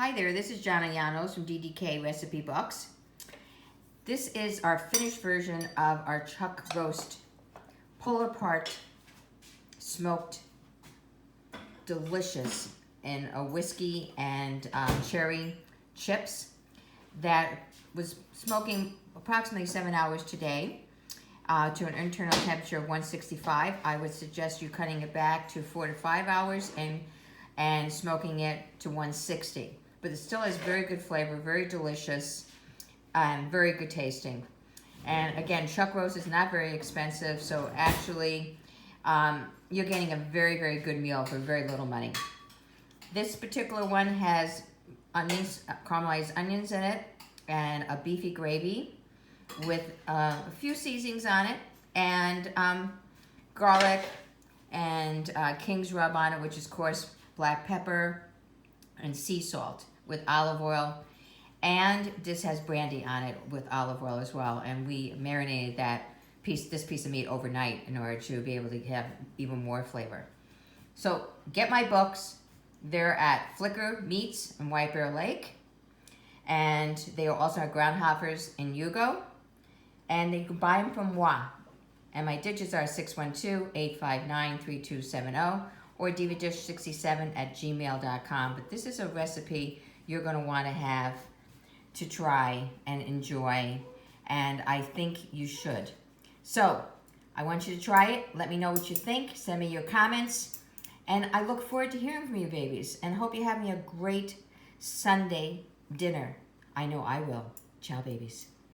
Hi there, this is Jana Llanos from DDK Recipe Books. This is our finished version of our chuck roast, pull apart, smoked, delicious in a whiskey and cherry chips that was smoking approximately 7 hours today to an internal temperature of 165. I would suggest you cutting it back to 4 to 5 hours and smoking it to 160. But it still has very good flavor, very delicious, and very good tasting. And again, chuck roast is not very expensive, so actually you're getting a very, very good meal for very little money. This particular one has onions, caramelized onions in it, and a beefy gravy with a few seasonings on it, and garlic and King's rub on it, which is coarse black pepper and sea salt with olive oil. And this has brandy on it with olive oil as well. And we marinated this piece of meat overnight in order to be able to have even more flavor. So get my books. They're at Flickr Meats in White Bear Lake. And they are also at Groundhoppers in Yugo. And they can buy them from Moi. And my digits are 612-859-3270 or divadish67@gmail.com. But this is a recipe you're going to want to have to try and enjoy, and I think you should. So I want you to try it. Let me know what you think. Send me your comments, and I look forward to hearing from you, babies, and hope you're having a great Sunday dinner. I know I will. Ciao, babies.